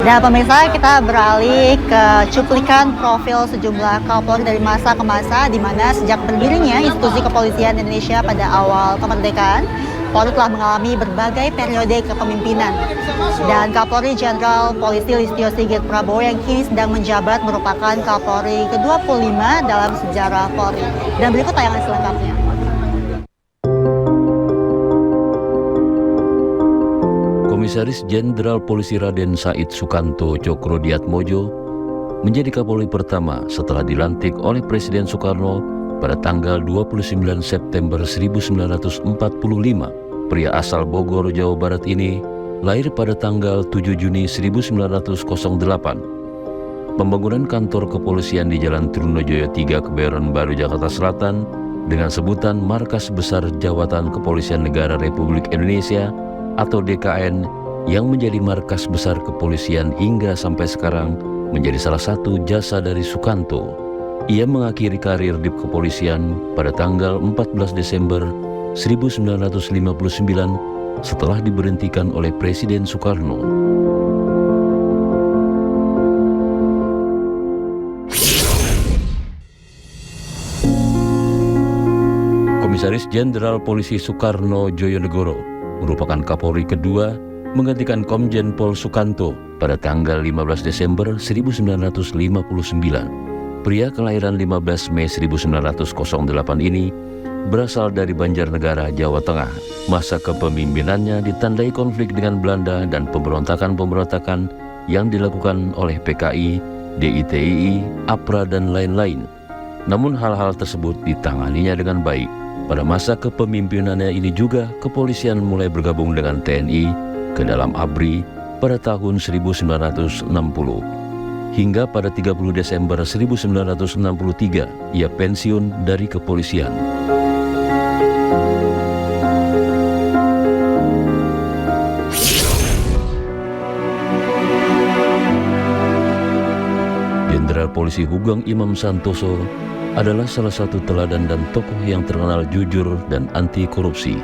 Dan pemirsa, kita beralih ke cuplikan profil sejumlah Kapolri dari masa ke masa, di mana sejak berdirinya institusi kepolisian Indonesia pada awal kemerdekaan, Polri telah mengalami berbagai periode kepemimpinan. Dan Kapolri Jenderal Polisi Listio Sigit Prabowo yang kini sedang menjabat merupakan Kapolri ke-25 dalam sejarah Polri. Dan berikut tayangan selengkapnya. Komisaris Jenderal Polisi Raden Said Sukanto Cokrodiatmojo menjadi Kapolri pertama setelah dilantik oleh Presiden Soekarno pada tanggal 29 September 1945. Pria asal Bogor, Jawa Barat ini lahir pada tanggal 7 Juni 1908. Pembangunan kantor kepolisian di Jalan Trunojoyo 3, Kebayoran Baru, Jakarta Selatan dengan sebutan Markas Besar Jawatan Kepolisian Negara Republik Indonesia atau DKN yang menjadi markas besar kepolisian hingga sampai sekarang menjadi salah satu jasa dari Sukanto. Ia mengakhiri karir di kepolisian pada tanggal 14 Desember 1959 setelah diberhentikan oleh Presiden Soekarno. Komisaris Jenderal Polisi Soekarno Joyonegoro merupakan Kapolri kedua menggantikan Komjen Pol Sukanto pada tanggal 15 Desember 1959. Pria kelahiran 15 Mei 1908 ini berasal dari Banjarnegara, Jawa Tengah. Masa kepemimpinannya ditandai konflik dengan Belanda dan pemberontakan-pemberontakan yang dilakukan oleh PKI, DITII, APRA, dan lain-lain. Namun hal-hal tersebut ditanganinya dengan baik. Pada masa kepemimpinannya ini juga kepolisian mulai bergabung dengan TNI ke dalam ABRI pada tahun 1960. Hingga pada 30 Desember 1963 ia pensiun dari kepolisian. Jenderal Polisi Hugeng Imam Santoso adalah salah satu teladan dan tokoh yang terkenal jujur dan anti korupsi.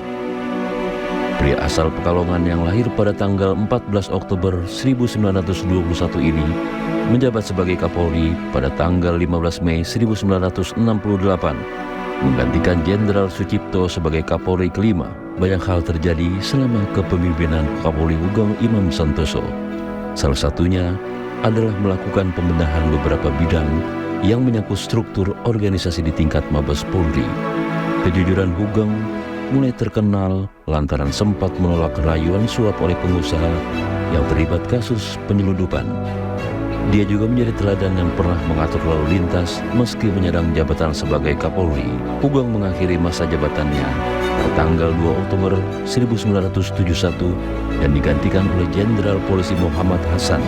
Pria asal Pekalongan yang lahir pada tanggal 14 Oktober 1921 ini menjabat sebagai Kapolri pada tanggal 15 Mei 1968, menggantikan Jenderal Sucipto sebagai Kapolri kelima. Banyak hal terjadi selama kepemimpinan Kapolri Hugeng Imam Santoso. Salah satunya adalah melakukan pembenahan beberapa bidang yang menyangkut struktur organisasi di tingkat Mabes Polri. Kejujuran Hugeng mulai terkenal lantaran sempat menolak rayuan suap oleh pengusaha yang terlibat kasus penyelundupan. Dia juga menjadi teladan yang pernah mengatur lalu lintas meski menyandang jabatan sebagai Kapolri. Hugeng mengakhiri masa jabatannya pada tanggal 2 Oktober 1971 dan digantikan oleh Jenderal Polisi Muhammad Hasan.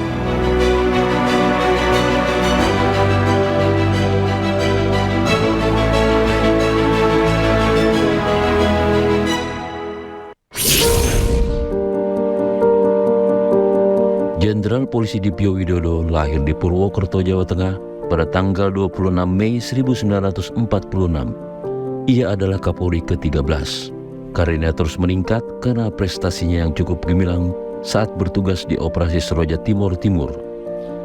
Jenderal Polisi Dipyo Widodo lahir di Purwokerto, Jawa Tengah pada tanggal 26 Mei 1946. Ia adalah Kapolri ke-13. Karirnya terus meningkat karena prestasinya yang cukup gemilang saat bertugas di Operasi Seroja Timur.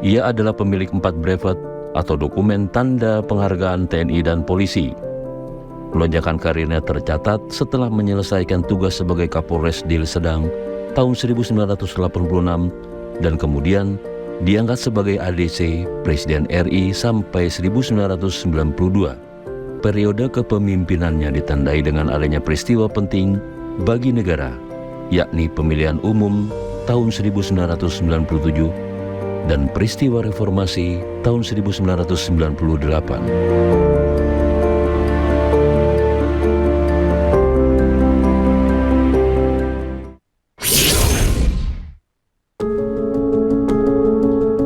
Ia adalah pemilik 4 brevet atau dokumen tanda penghargaan TNI dan polisi. Lonjakan karirnya tercatat setelah menyelesaikan tugas sebagai Kapolres Deli Serdang tahun 1986 dan kemudian diangkat sebagai ADC Presiden RI sampai 1992. Periode kepemimpinannya ditandai dengan adanya peristiwa penting bagi negara, yakni pemilihan umum tahun 1997 dan peristiwa reformasi tahun 1998.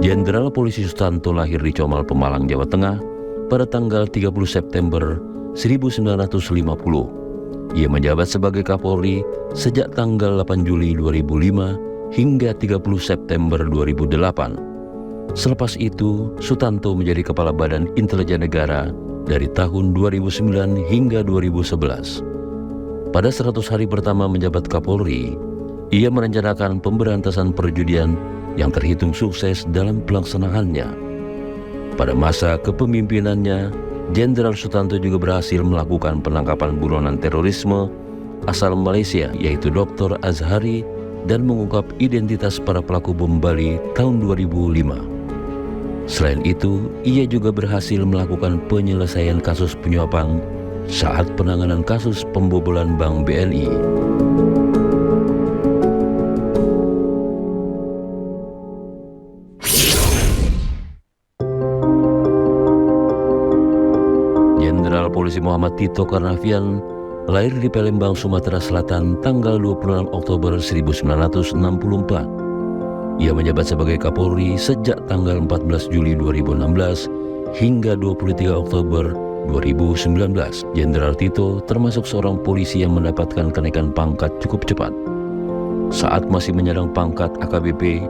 Jenderal Polisi Sutanto lahir di Comal, Pemalang, Jawa Tengah pada tanggal 30 September 1950. Ia menjabat sebagai Kapolri sejak tanggal 8 Juli 2005 hingga 30 September 2008. Selepas itu, Sutanto menjadi Kepala Badan Intelijen Negara dari tahun 2009 hingga 2011. Pada 100 hari pertama menjabat Kapolri, ia merencanakan pemberantasan perjudian yang terhitung sukses dalam pelaksanaannya. Pada masa kepemimpinannya, Jenderal Sutanto juga berhasil melakukan penangkapan buronan terorisme asal Malaysia, yaitu Dr. Azhari, dan mengungkap identitas para pelaku bom Bali tahun 2005. Selain itu, ia juga berhasil melakukan penyelesaian kasus penyuapan saat penanganan kasus pembobolan Bank BNI. Jenderal Polisi Muhammad Tito Karnavian lahir di Palembang, Sumatera Selatan tanggal 26 Oktober 1964. Ia menjabat sebagai Kapolri sejak tanggal 14 Juli 2016 hingga 23 Oktober 2019. Jenderal Tito termasuk seorang polisi yang mendapatkan kenaikan pangkat cukup cepat. Saat masih menyandang pangkat AKBP,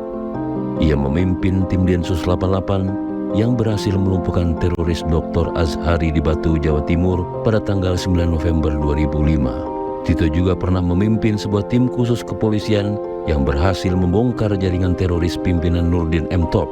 ia memimpin tim Densus 88 yang berhasil melumpuhkan teroris Dr. Azhari di Batu, Jawa Timur pada tanggal 9 November 2005. Tito juga pernah memimpin sebuah tim khusus kepolisian yang berhasil membongkar jaringan teroris pimpinan Nurdin M. Top.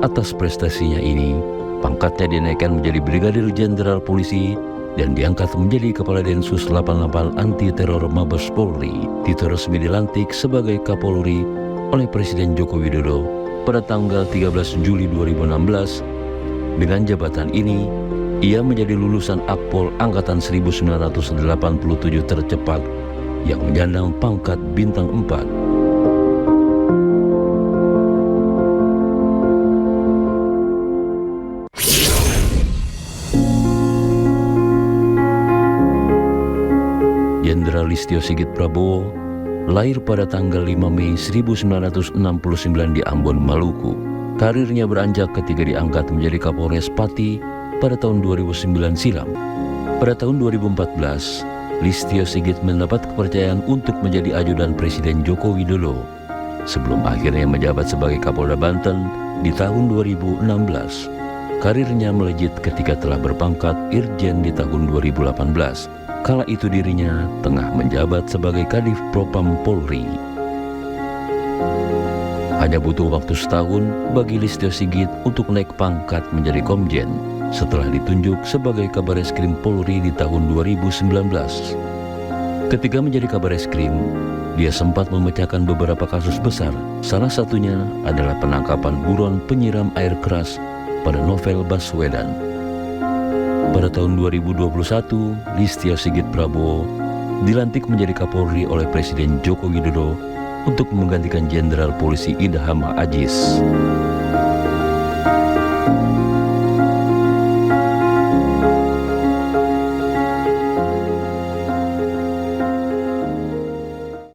Atas prestasinya ini, pangkatnya dinaikkan menjadi Brigadir Jenderal Polisi dan diangkat menjadi Kepala Densus 88 Anti Teror Mabes Polri. Tito resmi dilantik sebagai Kapolri oleh Presiden Joko Widodo pada tanggal 13 Juli 2016. Dengan jabatan ini, ia menjadi lulusan Akpol Angkatan 1987 tercepat yang menyandang pangkat bintang 4. Jenderal Listio Sigit Prabowo lahir pada tanggal 5 Mei 1969 di Ambon, Maluku. Karirnya beranjak ketika diangkat menjadi Kapolres Pati pada tahun 2009 silam. Pada tahun 2014, Listio Sigit mendapat kepercayaan untuk menjadi ajudan Presiden Joko Widodo sebelum akhirnya menjabat sebagai Kapolda Banten di tahun 2016. Karirnya melejit ketika telah berpangkat Irjen di tahun 2018. Kala itu dirinya tengah menjabat sebagai Kadif Propam Polri. Hanya butuh waktu setahun bagi Listio Sigit untuk naik pangkat menjadi Komjen setelah ditunjuk sebagai Kabareskrim Polri di tahun 2019. Ketika menjadi Kabareskrim, dia sempat memecahkan beberapa kasus besar. Salah satunya adalah penangkapan buron penyiram air keras pada Novel Baswedan. Pada tahun 2021, Listio Sigit Prabowo dilantik menjadi Kapolri oleh Presiden Joko Widodo untuk menggantikan Jenderal Polisi Idham Aziz.